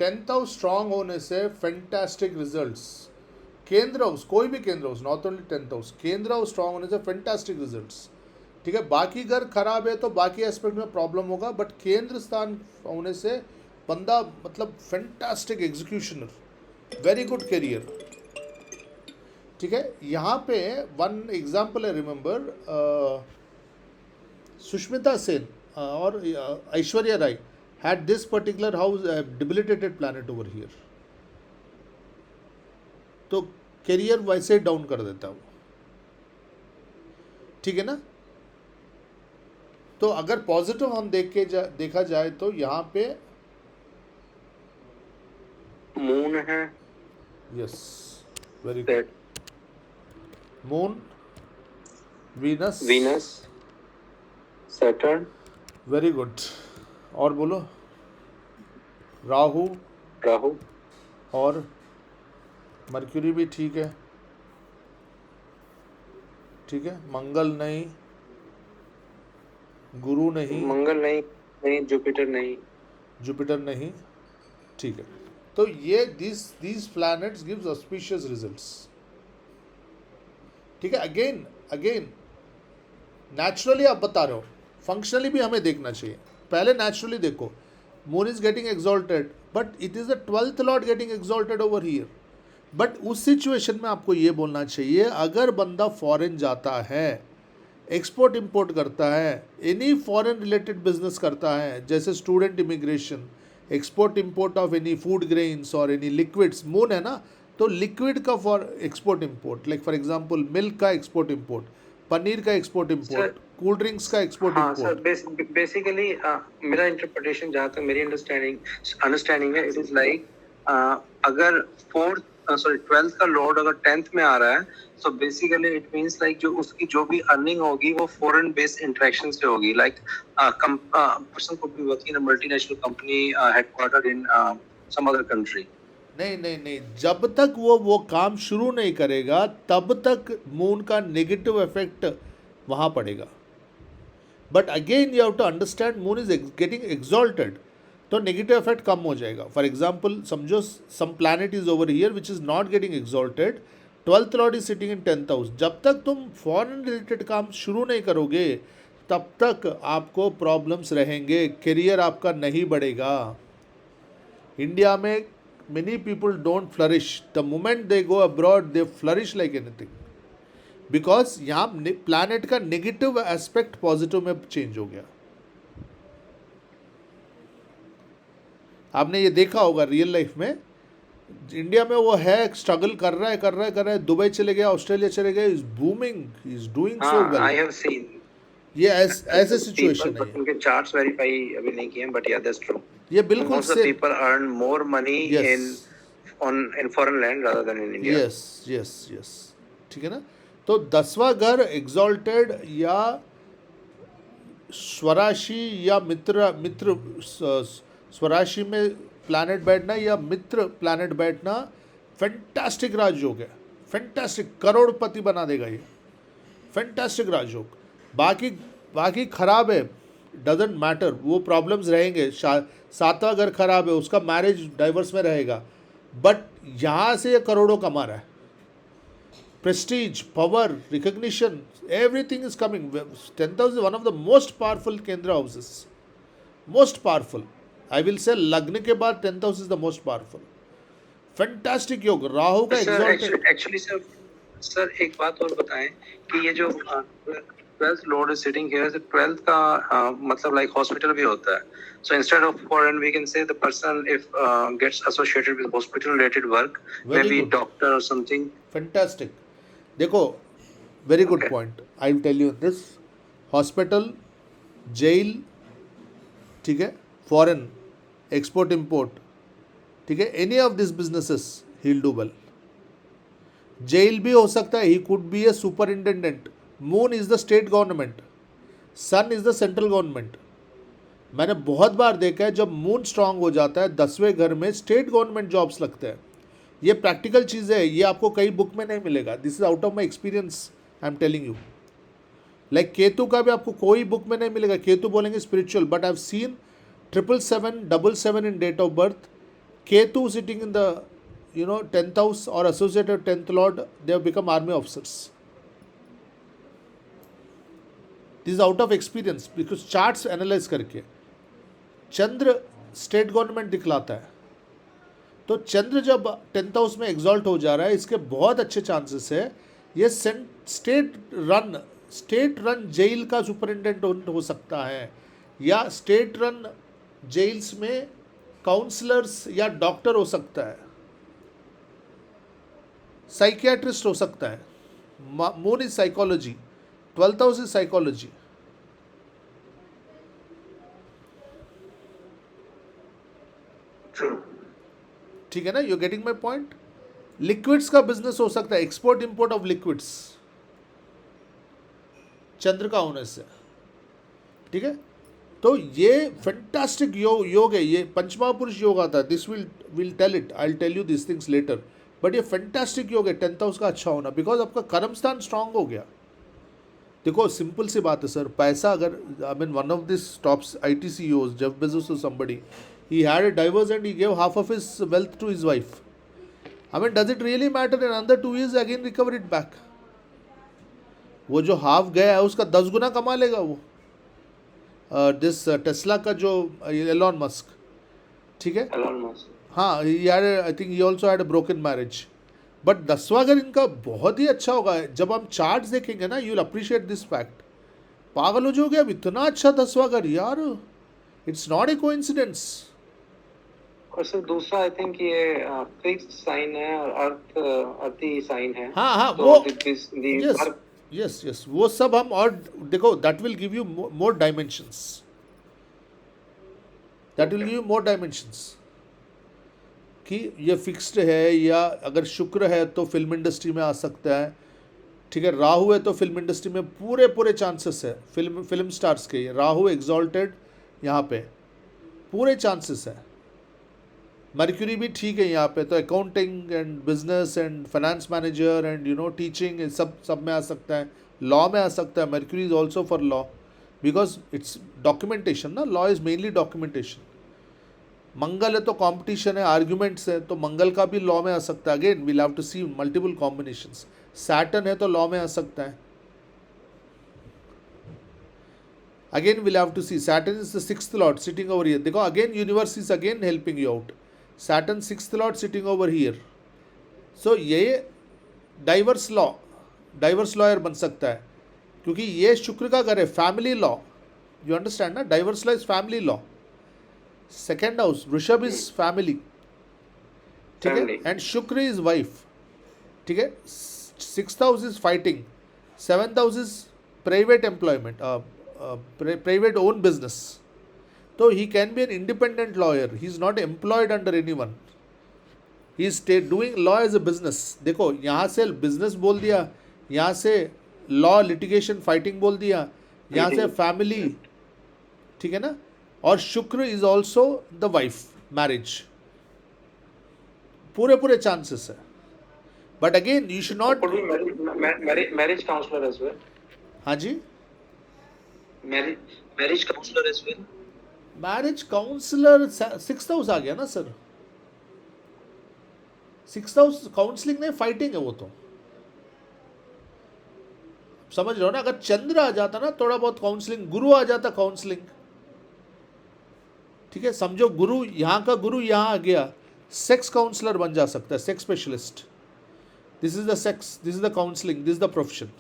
10th house strong होने से fantastic results. केंद्र हाउस, कोई भी केंद्र house, not only 10th house, केंद्र हाउस स्ट्रांग होने से फैंटास्टिक रिजल्ट्स। ठीक है, बाकी घर खराब है तो बाकी एस्पेक्ट में प्रॉब्लम होगा, बट केंद्र स्थान होने से बंदा मतलब fantastic executioner, very good career. ठीक है, यहाँ पे वन एग्जाम्पल है, रिमेंबर सुष्मिता सेन और Aishwarya Rai had this particular house debilitated planet over here, तो करियर वैसे डाउन कर देता है वो। ठीक है ना, तो अगर पॉजिटिव हम देखा जाए तो यहाँ पे मून है, yes, very good, moon, Venus, Venus, Saturn, very good. और बोलो, राहु, राहु, और मर्क्यूरी भी ठीक है। ठीक है, मंगल नहीं, गुरु नहीं, मंगल नहीं, नहीं जुपिटर नहीं, जुपिटर नहीं। ठीक है, तो ये these planets gives auspicious results। ठीक है, अगेन अगेन नेचुरली आप बता रहे हो, फंक्शनली भी हमें देखना चाहिए। पहले नेचुरली देखो, moon is getting exalted, but it is the 12th Lord getting exalted over here. But उस सिचुएशन में आपको ये बोलना चाहिए, अगर बंदा फॉरेन जाता है, एक्सपोर्ट इंपोर्ट करता है, एनी फॉरेन रिलेटेड बिजनेस करता है, जैसे student immigration, export import of any food grains और एनी लिक्विड्स, मून है ना, तो लिक्विड का for export import, like for example milk का एक्सपोर्ट इंपोर्ट, पनीर का एक्सपोर्ट इंपोर्ट, कूल ड्रिंक्स का एक्सपोर्ट हाँ इंपोर्ट। सर, बेसिकली मेरा इंटरप्रिटेशन जहाँ तक मेरी अंडरस्टैंडिंग है, इट इज लाइक अगर फोर्थ सॉरी 12th का लॉर्ड अगर 10th में आ रहा है, so basically it means like जो उसकी जो भी अर्निंग होगी वो फॉरेन बेस्ड इंटरेक्शन से होगी, like person could be working in a multinational company headquartered in some other country. नहीं नहीं नहीं, जब तक वो काम शुरू नहीं करेगा तब तक मून का नेगेटिव इफेक्ट वहाँ पड़ेगा। But again you have to understand, moon is getting exalted, तो नेगेटिव इफेक्ट कम हो जाएगा। फॉर एग्जाम्पल समझो, some planet is over here which is not getting exalted, 12th lord is sitting in 10th house. जब तक तुम foreign related काम शुरू नहीं करोगे तब तक आपको प्रॉब्लम्स रहेंगे, करियर आपका नहीं बढ़ेगा। इंडिया में many people don't flourish, the moment they go abroad they flourish like anything, because यहाँ प्लैनेट का नेगेटिव एस्पेक्ट पॉजिटिव में चेंज हो गया। आपने ये देखा होगा रियल लाइफ में, इंडिया में वो है, स्ट्रगल कर रहा है, दुबई चले गया, ऑस्ट्रेलिया चले गए, is booming, is doing so well. I have scene ये ऐसे सिचुएशन है। उनके चार्ट्स वेरीफाई अभी नहीं किए हैं, बट या दैट्स ट्रू। ये बिल्कुल Most of the people earn more money Yes. in foreign land rather than in India. Yes, ठीक है ना। तो 10वां घर एग्जॉल्टेड या स्वराशि या मित्र स्वराशि में प्लैनेट बैठना या मित्र प्लैनेट बैठना फैंटास्टिक राजयोग है, फैंटास्टिक, करोड़पति बना देगा ये, फैंटास्टिक राजयोग। बाकी खराब है, डजेंट मैटर, वो प्रॉब्लम्स रहेंगे। 7वां घर खराब है, उसका मैरिज डाइवर्स में रहेगा, बट यहाँ से ये करोड़ों कमा रहा है, prestige, power, recognition, everything is coming. 10th house is one of the most powerful केंद्र houses, most powerful, I will say लग्न के बाद 10th house is the most powerful, fantastic yoga. Rahu का एग्जॉल्टेड। एक्चुअली सर एक बात और बताएं कि ये जो 12th lord is sitting here, तो 12th का मतलब लाइक हॉस्पिटल भी होता है। So instead of foreign, we can say the person if gets associated with hospital related work, maybe doctor or something. Fantastic. देखो, very good point. I will tell you this. Hospital, jail, ठीक है, foreign, export import, ठीक है, any of these businesses he'll do well. Jail भी हो सकता है, he could be a superintendent. Moon is the state government, sun is the central government. मैंने बहुत बार देखा है जब मून स्ट्रांग हो जाता है 10वें घर में स्टेट गवर्नमेंट जॉब्स लगते हैं। ये प्रैक्टिकल चीज़ है, ये आपको कई बुक में नहीं मिलेगा, this is out of my experience, I am telling you. Like Ketu का भी आपको कोई बुक में नहीं मिलेगा, केतु बोलेंगे spiritual, but I have seen 777 in date of birth, Ketu sitting in the 10th house or associated 10th lord, they have become army officers. This is out of experience because charts analyze करके चंद्र state government दिखलाता है. तो चंद्र जब 10th house में exalt हो जा रहा है, इसके बहुत अच्छे चांसेस है ये स्टेट रन जेल का सुपरिटेंडेंट हो सकता है, या स्टेट रन जेल्स में काउंसलर्स या डॉक्टर हो सकता है, साइकियाट्रिस्ट हो सकता है. Moon is psychology, 12th house is psychology. ठीक है ना, you getting my point. Liquids का बिजनेस हो सकता है, एक्सपोर्ट इंपोर्ट ऑफ लिक्विड्स, चंद्र का होने से. ठीक है, तो ये फैंटास्टिक योग है, ये पंचमहापुरुष योग आता है. This will tell it, I will tell you this things later. But ये फैंटास्टिक योग है 10th हाउस का अच्छा होना, बिकॉज आपका कर्म स्थान स्ट्रांग हो गया. देखो सिंपल सी बात है सर, पैसा अगर I mean one of this tops IT CEOs, Jeff Bezos or somebody, he had a divorce and he gave half of his wealth to his wife. I mean, does it really matter in another 2 years again recover it back? वो जो half गया है उसका 10 गुना कमा लेगा वो. This Tesla का जो एलॉन मस्क, ठीक है, हाँ, I think he also had a broken marriage. But 10वां घर इनका बहुत ही अच्छा होगा. जब हम चार्ट्स देखेंगे ना, you will appreciate this fact. पागल हो जाओगे, अब इतना अच्छा 10वां घर यार, इट्स नॉट ए कोइंसिडेंस. और सर दूसरा आई थिंक ये फिक्स्ड साइन है और अर्थी साइन है. हाँ तो वो यस वो सब हम, और देखो that will give you more dimensions, कि ये फिक्स्ड है, या अगर शुक्र है तो फिल्म इंडस्ट्री में आ सकता है. ठीक है, राहु है तो फिल्म इंडस्ट्री में पूरे चांसेस है. फिल्म स्टार्स के, राहु एग्जॉल्टेड यहाँ पे पूरे चांसेस है. मर्क्यूरी भी ठीक है यहाँ पे, तो accounting and business and finance manager and teaching सब में आ सकता है. लॉ में आ सकता है. Mercury is also for law, because it's documentation ना, लॉ इज मेनली डॉक्यूमेंटेशन. मंगल है तो कंपटीशन है, आर्ग्यूमेंट्स है, तो मंगल का भी लॉ में आ सकता है. Again we'll have to see multiple combinations. Saturn है तो लॉ में आ सकता है. Again we'll have to see, Saturn is the 6th lord sitting over here. देखो again universe is again helping you out. Saturn 6th lord sitting over here. So ये divorce lawyer बन सकता है, क्योंकि ये शुक्र का घर है, फैमिली लॉ. यू अंडरस्टैंड ना, divorce law is family law. Second house Vrishabh is family, ठीक है, एंड शुक्र इज वाइफ. ठीक है, 6th house is fighting, 7th house is private employment, private own business. तो he can be an independent lawyer, he is not employed under any one, he is doing law as a business. देखो यहाँ से business बोल दिया, यहाँ से law litigation fighting बोल दिया, यहाँ से फैमिली. ठीक है ना, और Shukra is also the wife, marriage. पूरे चांसेस है. But again you should not marriage counsellor as well. हाँ जी, marriage counsellor as well. Marriage counsellor 6th house आ गया ना सर. 6th हाउस काउंसलिंग नहीं, फाइटिंग है वो. तो समझ रहे हो ना, अगर चंद्र आ जाता ना थोड़ा बहुत काउंसलिंग, गुरु आ जाता काउंसलिंग. ठीक है, समझो गुरु यहाँ का गुरु यहाँ आ गया, सेक्स काउंसलर बन जा सकता है, sex specialist. This is the sex, this is the counselling, this is the profession.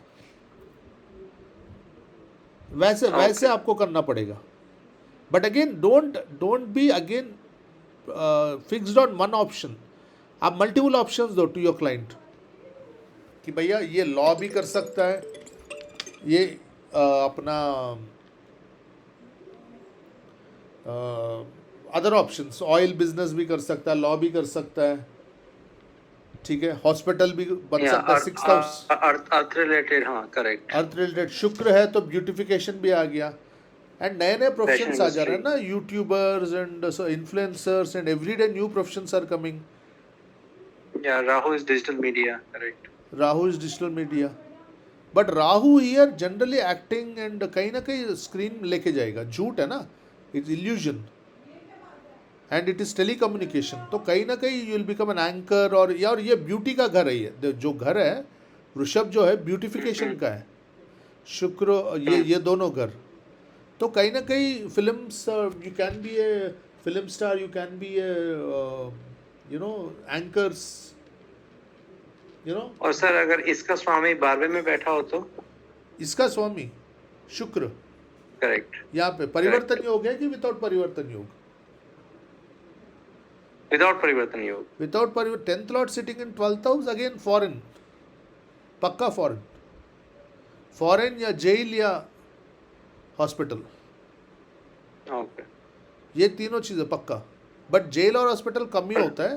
वैसे आपको करना पड़ेगा. But again don't be again fixed on one option. आप मल्टीपल ऑप्शंस दो टू योर क्लाइंट, कि भैया ये लॉ भी कर सकता है, ये अपना अदर ऑप्शंस, ऑयल बिजनेस भी कर सकता है, लॉ भी कर सकता है. ठीक है, हॉस्पिटल भी बन सकता है. 6th हाउस अर्थ रिलेटेड, हाँ करेक्ट, अर्थ रिलेटेड. शुक्र है तो ब्यूटिफिकेशन भी आ गया, एंड नए प्रोफेशंस आ जा रहे हैं ना, youtubers and influencers and everyday new professions are coming. Yeah Rahu is digital media, correct, Rahu is digital media. But Rahu here generally acting and कहीं ना कहीं स्क्रीन लेके जाएगा. झूठ है ना, it's illusion. And it is tele communication, तो कहीं ना कहीं you will become an anchor. और यार ये ब्यूटी का घर है, ये जो घर है ऋषभ जो है ब्यूटिफिकेशन का है, शुक्र ये दोनों घर। तो कहीं ना कहीं films, you can be A film star, you can be A you know anchors, you know. और सर अगर इसका स्वामी 12वें में बैठा हो तो? इसका स्वामी शुक्र, करेक्ट। यहाँ पे परिवर्तन योग है कि विदाउट परिवर्तन योग? विदाउट परिवर्तन योग। विदाउट परिवर्तन। 10th lord sitting in 12th house, again foreign, पक्का फॉरेन, फॉरेन या जेल या हॉस्पिटल, ओके। ये तीनों चीज़ें पक्का। बट जेल और हॉस्पिटल कम ही होता है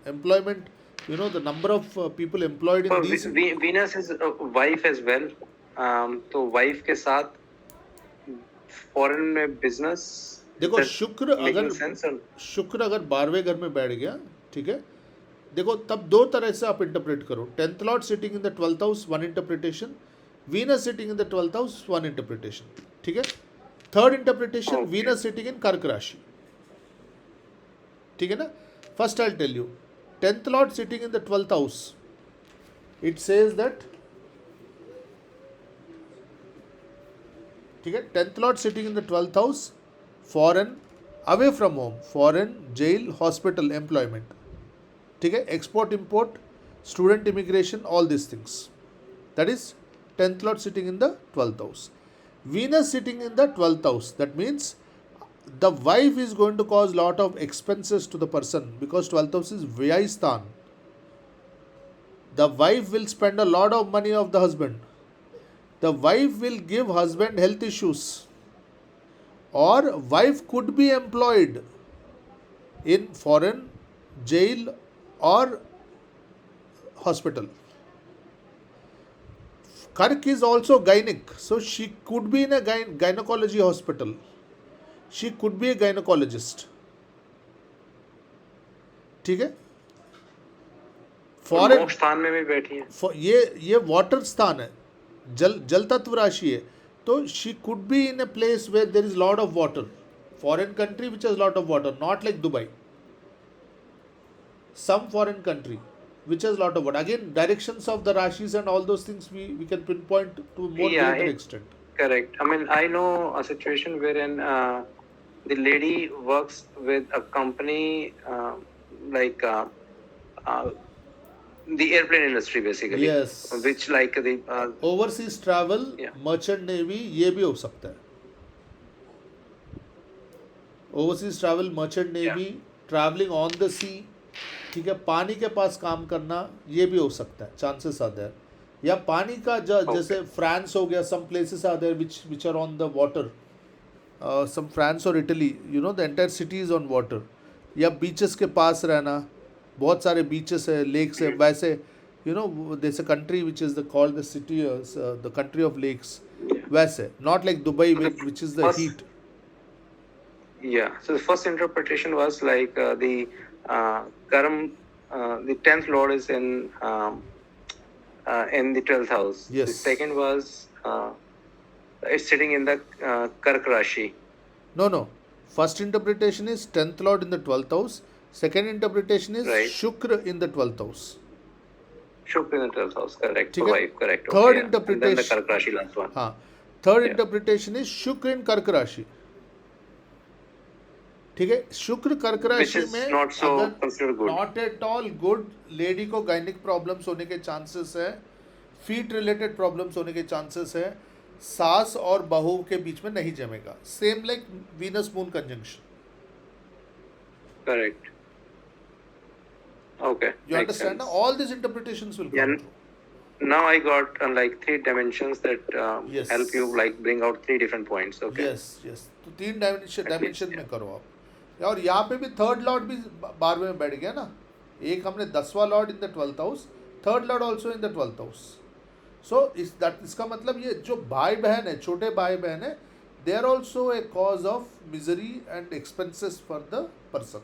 employment, you know the number of people employed in these. Venus is wife as well, तो वाइफ के साथ फॉरेन में बिजनेस। देखो शुक्र अगर 12वें घर में बैठ गया, ठीक है, देखो तब दो तरह से आप इंटरप्रेट करो। 10th lord sitting in the 12th house, one interpretation. Venus sitting in the 12th house, one interpretation, ठीक है। Third interpretation, Venus sitting in कर्क राशि, ठीक है ना। First I tell you, 10th lord sitting in the 12th house, it says that, ठीक है, 10th lord sitting in the 12th house, foreign, away from home, foreign, jail, hospital, employment, ठीक है, export import, student immigration, all this things, that is 10th lord sitting in the 12th house. Venus sitting in the 12th house, that means the wife is going to cause lot of expenses to the person, because 12th house is vyay sthan. The wife will spend a lot of money of the husband. The wife will give husband health issues, or wife could be employed in foreign, jail or hospital. Kark is also gynec, so she could be in a gynecology hospital. She could be a gynecologist, ठीक है। Foreign स्थान में भी बैठी है, ये water स्थान है, जल तत्व राशि है, तो she could be in a place where there is lot of water, foreign country which has lot of water, not like Dubai, some foreign country which has lot of what, again directions of the rashis and all those things we can pinpoint to more greater extent. Correct. I mean, I know a situation wherein the lady works with a company like the airplane industry basically. Yes. Which like the overseas travel, merchant navy, ये भी हो सकता है। overseas travel, merchant navy, traveling on the sea, ठीक है, पानी के पास काम करना, ये भी हो सकता है, चांसेस आर देयर। या पानी का जैसे फ्रांस हो गया, some places are there which are on the water, some France और Italy, you know the entire city is on water. या बीचेस के पास रहना, बहुत सारे बीचेस है, लेक्स है, वैसे you know there a country which is the called the city, the country of lakes, वैसे not like Dubai which is the heat. Yeah, so the first interpretation was like the Karam, the 10th lord is in the 12th house. Yes. The second was it's sitting in the Kark Rashi. No. First interpretation is 10th lord in the 12th house. Second interpretation is Shukra in the 12th house. Shukra in the 12th house, correct. So wife, correct. Third okay, interpretation. And then the Kark Rashi last one. Third interpretation is Shukra in Kark Rashi. ठीक है, शुक्र कर्क राशि में not at all good, lady को gynaec problems होने के chances है, फीट रिलेटेड प्रॉब्लम्स होने के चांसेस है, सास और बहू के बीच में नहीं जमेगा, same like Venus moon conjunction. Correct, okay, you understand, all this interpretations will come. Now I got like 3 dimensions that help you like bring out 3 different points. Okay. Yes. तो 3 डायमेंशन में करो आप। और यहाँ पे भी थर्ड लॉर्ड भी 12वें में बैठ गया ना, एक हमने 10वां lord in the 12th house, third lord also in the 12th house. So इसका मतलब ये जो भाई बहन है, छोटे भाई बहन है, they are also a cause of misery and expenses for the person,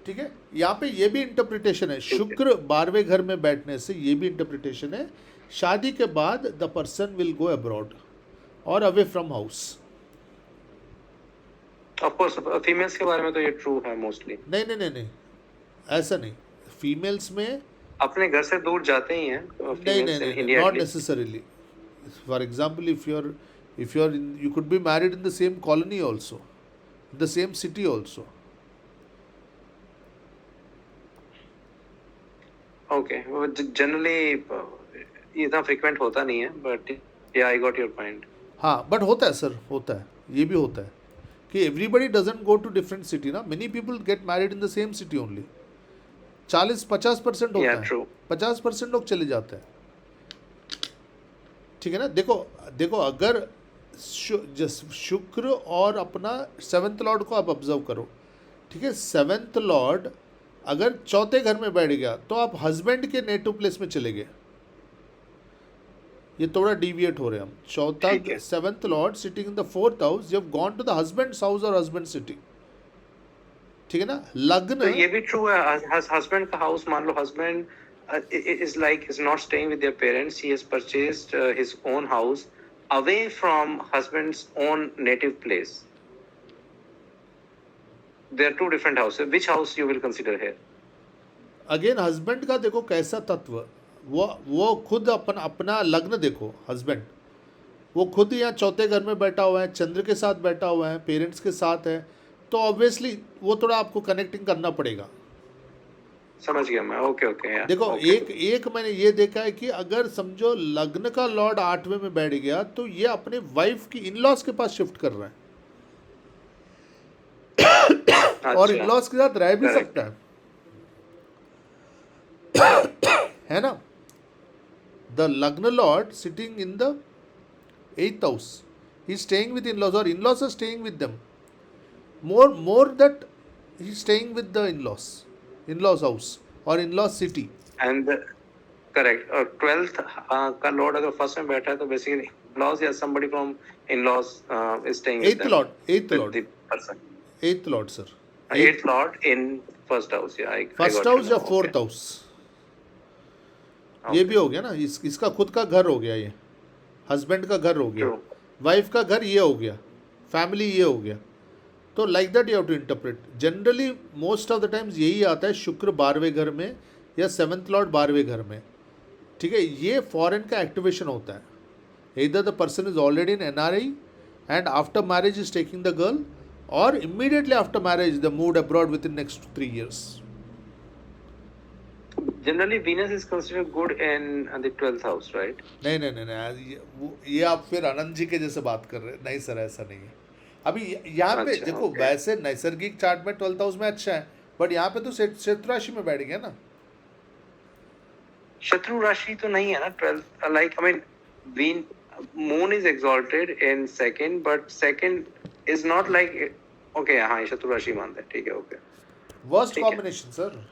ठीक है। यहाँ पे ये भी इंटरप्रिटेशन है, शुक्र 12वें घर में बैठने से ये भी इंटरप्रिटेशन है, शादी के बाद the person will go abroad और away from house, of course females के बारे में तो ये ट्रू है मोस्टली, नहीं नहीं नहीं नहीं, ऐसा नहीं। फीमेल्स में अपने घर से दूर जाते ही हैं नहीं नहीं फीमेल्स इन नहीं नहीं, India not at least. Necessarily. For example, if you're in, you could be married in the same colony also, in the same city also. Okay, वो जनरली इतना फ्रीक्वेंट होता नहीं है, बट या आई गॉट योर पॉइंट। हाँ, but होता है sir, होता है, ये भी होता है कि everybody doesn't go to different city ना, many people get married in the same city only. 40-50% या होता है, ट्रू। 50% लोग चले जाते हैं। ठीक है ना। देखो देखो, अगर शुक्र और अपना 7th लॉर्ड को आप ऑब्जर्व करो, ठीक है। 7th लॉर्ड अगर चौथे घर में बैठ गया तो आप हस्बैंड के नेटिव प्लेस में चले गए। ये थोड़ा डिविएट हो रहे हैं हम। चौथा, ठीक है। 7th lord sitting in the 4th house, you have gone to the husband's house और हस्बैंड सिटी। ठीक है ना। तो लग्न, ये भी ट्रू है, हस्बैंड का हाउस, मान लो husband is not staying with their parents, he has purchased his own house away from husband's own native place. There are two different houses. Which house you will consider here? Again husband का देखो कैसा तत्व, वो खुद अपना लग्न देखो। Husband वो खुद यहाँ चौथे घर में बैठा हुआ है, चंद्र के साथ बैठा हुआ है, पेरेंट्स के साथ है, तो ऑब्वियसली वो थोड़ा आपको कनेक्टिंग करना पड़ेगा। समझ गया मैं। ओके ओके, देखो एक मैंने ये देखा है कि अगर समझो लग्न का लॉर्ड 8वें में बैठ गया तो ये अपने वाइफ की इन-लॉज के पास शिफ्ट कर रहा है, और इन-लॉज के साथ रह भी Correct. सकता है ना। The lagna lord sitting in the 8th house, he is staying with in-laws और in-laws are staying with them, more that he is staying with the in-laws house और in-laws city. And correct. 12th का Lord अगर first में बैठा है तो basically in-laws या somebody from in-laws is staying with 8th them. Lord, 8th With Lord, the person. 8th Lord sir, 8th lord in first house. Yeah, I first got you house या now. 4th Okay. House, ये भी हो गया ना। इसका खुद का घर हो गया, ये हस्बैंड का घर हो गया, True. वाइफ का घर ये हो गया, फैमिली ये हो गया। तो like that you have to interpret. Generally most of the times यही आता है, शुक्र 12वें घर में या 7th लॉर्ड 12वें घर में। ठीक है, ये फॉरेन का एक्टिवेशन होता है। इधर the person is already in NRI and after marriage is taking the girl, और immediately after marriage the move abroad with in next 3 years। Generally, Venus is considered good in the 12th house, right? नहीं नहीं नहीं नहीं, ये आप फिर आनंद जी के जैसे बात कर रहे हैं। नहीं सर, ऐसा नहीं है। अभी यहाँ पे अच्छा, देखो, okay. वैसे नैसर्गिक चार्ट में 12th हाउस में अच्छा है, बट यहाँ पे तो शत्रु राशि में बैठ गया ना। शत्रु राशि तो नहीं है ना 12th, like I mean moon is exalted in second, but second is not like okay, हाँ ये शत्रु राशि मानते हैं, ठीक है, ओके। वर्स्ट ठीक है। कॉम्बिनेशन सर,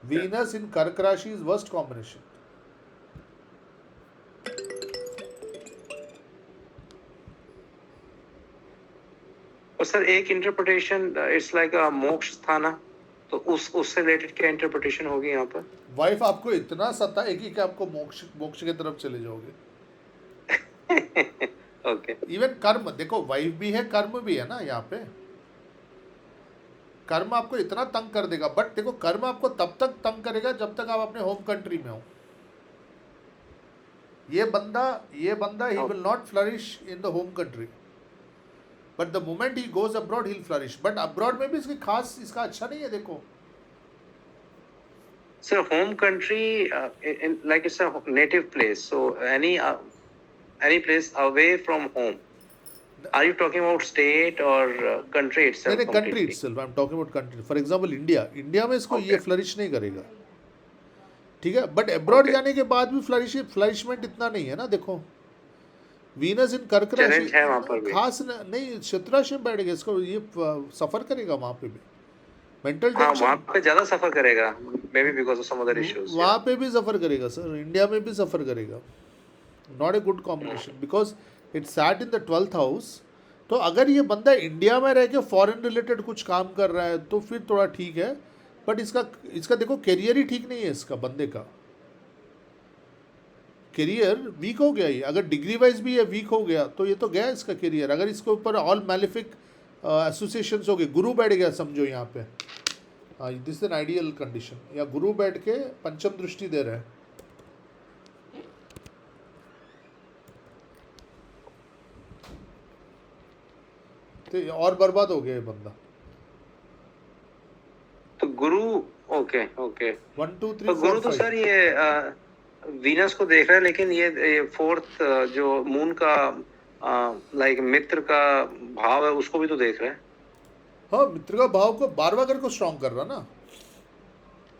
वीनस इन कर्क राशि इज वर्स्ट कॉम्बिनेशन। और सर एक इंटरप्रिटेशन इट्स लाइक अ मोक्ष स्थाना, तो उससे रिलेटेड क्या इंटरप्रिटेशन होगी यहाँ पर? वाइफ आपको इतना सताएगी कि आपको मोक्ष की तरफ चले जाओगे। ओके। इवन कर्म देखो, वाइफ भी है, कर्म भी है ना यहाँ पे। कर्म आपको इतना तंग कर देगा, बट देखो कर्म आपको तब तक तंग करेगा जब तक आप अपने होम कंट्री में हो। ये बंदा he will not flourish in the home country, but the moment he goes abroad he will flourish. But abroad में भी इसकी खास इसका अच्छा नहीं है। देखो sir home country like it's a native place, so any place away from home, are you talking about state or country itself? नहीं, country completely? Itself, I am talking about country. For example India में इसको ये Okay. Flourish नहीं करेगा, ठीक है। But abroad Okay. जाने के बाद भी फ्लरिशमेंट इतना नहीं है ना। देखो वीनस इन कर्क Challenge है वहाँ पर राशि भी। खास नहीं, शत्रु राशि में बैठ गया, इसको ये सफर करेगा वहाँ पे भी, मेंटल हाँ वहाँ टेंशन पे ज्यादा सफर करेगा, may be because of some other issues. वहाँ पे भी सफर करेगा सर, इंडिया में भी सफर करेगा। Not a good combination because it sat in the 12th house. तो अगर ये बंदा इंडिया में रह के फॉरेन रिलेटेड कुछ काम कर रहा है तो फिर थोड़ा ठीक है, बट इसका देखो करियर ही ठीक नहीं है, इसका बंदे का करियर वीक हो गया। ही अगर डिग्री वाइज भी ये वीक हो गया तो ये तो गया इसका करियर। अगर इसके ऊपर ऑल मैलिफिक एसोसिएशंस हो गए, गुरु बैठ गया समझो यहाँ पे, दिस एन आइडियल कंडीशन, या गुरु बैठ के पंचम दृष्टि दे रहा है, तो ये और बर्बाद हो गया ये बंदा। तो गुरु, ओके ओके, 1 2 3 तो गुरु 4 तो 5 सर ये वीनस को देख रहा है, लेकिन ये फोर्थ जो मून का लाइक मित्र का भाव है उसको भी तो देख रहा है। हाँ, मित्र का भाव को 12वां घर को स्ट्रॉन्ग कर रहा ना,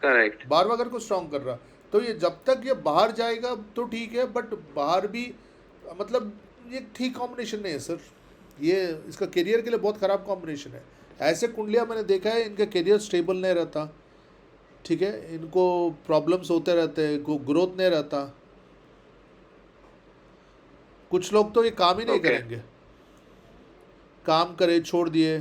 करेक्ट। 12वां घर को स्ट्रॉन्ग कर रहा, तो ये जब तक ये बाहर जाएगा तो ठीक है, बट बाहर भी मतलब ये ठीक कॉम्बिनेशन नहीं है सर, ये इसका करियर के लिए बहुत ख़राब कॉम्बिनेशन है। ऐसे कुंडलियाँ मैंने देखा है, इनका करियर स्टेबल नहीं रहता, ठीक है, इनको प्रॉब्लम्स होते रहते हैं, इनको ग्रोथ नहीं रहता, कुछ लोग तो ये काम ही नहीं Okay. करेंगे, काम करे छोड़ दिए,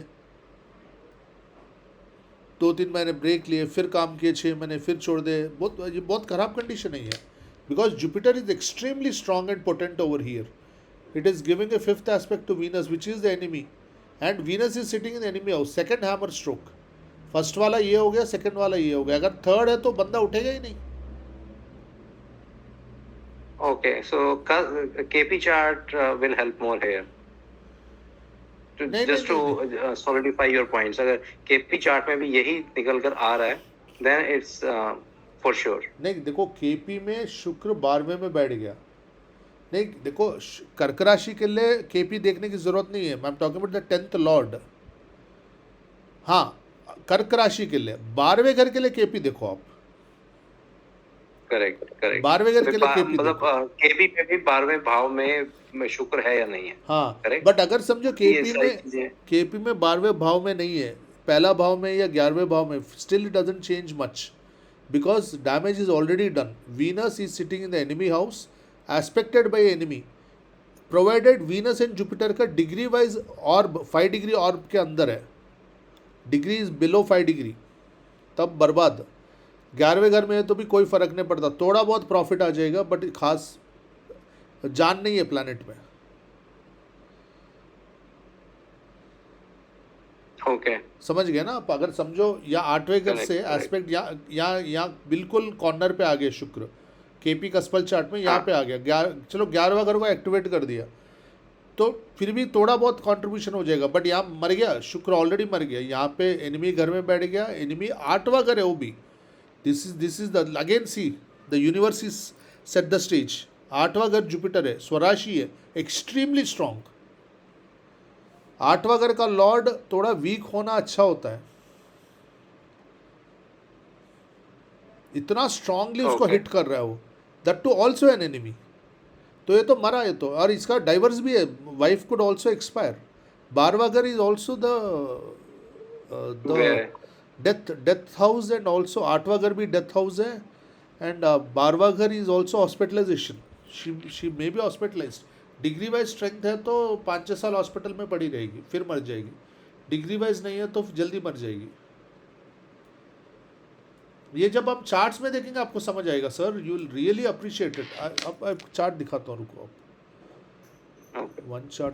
2-3 महीने ब्रेक लिए, फिर काम किए 6 महीने, फिर छोड़ दे, ये बहुत ख़राब कंडीशन नहीं है, because Jupiter is extremely strong and potent over here, it is giving a fifth aspect to Venus which is the enemy, and Venus is sitting in enemy house, second hammer stroke, first वाला ये हो गया, second वाला ये हो गया, अगर third है तो बंदा उठेगा ही नहीं। Okay, so KP chart will help more here. नहीं, Just नहीं, to solidify your points, अगर KP chart में भी यही निकल कर आ रहा है, then it's for sure. नहीं देखो, केपी में शुक्र 12वें में बैठ गया, नहीं देखो, कर्क राशि के लिए केपी देखने की जरूरत नहीं है, I am talking about the 10th Lord. हाँ, कर्क राशि के लिए 12वें घर के लिए केपी देखो आप, करेक्ट करेक्ट। 12वें घर के लिए केपी मतलब केपी पे भी 12वें भाव में शुक्र है या नहीं है? हाँ, correct? बट अगर समझो ये सारी चीजें केपी में 12वें भाव में नहीं है, पहला भाव में या 11वें भाव में, still it doesn't change much, because damage is already done, Venus is sitting in the enemy house aspected by enemy, provided Venus and Jupiter का degree wise orb 5 degree orb के अंदर है, डिग्री इज बिलो 5 डिग्री, तब बर्बाद। 11वें घर में है तो भी कोई फर्क नहीं पड़ता, थोड़ा बहुत प्रॉफिट आ जाएगा, बट खास जान नहीं है प्लैनेट में। ओके, समझ गए ना आप, अगर समझो या 8वें घर Correct, से correct. एस्पेक्ट या बिल्कुल कॉर्नर पे आ गया शुक्र, केपी कस्पल चार्ट में यहाँ हाँ. पे आ गया, चलो 11वां घर को एक्टिवेट कर दिया, तो फिर भी थोड़ा बहुत कंट्रीब्यूशन हो जाएगा, बट यहाँ मर गया शुक्र, ऑलरेडी मर गया, यहाँ पे एनिमी घर में बैठ गया, एनिमी 8वां घर है वो भी, this is the again see the universe is set the stage, 8वां घर जुपिटर है, स्वराशि है, एक्सट्रीमली स्ट्रांग। 8वां घर का लॉर्ड थोड़ा वीक होना अच्छा होता है, इतना स्ट्रांगली उसको Okay. हिट कर रहा है वो, that too also an enemy, तो ये तो मरा है तो, और इसका डाइवर्स भी है, वाइफ कुड ऑल्सो एक्सपायर, 12वां घर is also the death house, and also 8वां घर भी डेथ हाउस है, एंड 12वां घर is also hospitalisation, she may be hospitalise, degree wise strength है तो 5-6 साल हॉस्पिटल में पड़ी रहेगी, फिर मर जाएगी, डिग्री वाइज नहीं है तो जल्दी मर जाएगी। ये जब हम चार्ट्स में देखेंगे आपको समझ आएगा sir, you will really appreciate it. अब चार्ट दिखाता हूँ, रुको, ओके। One chart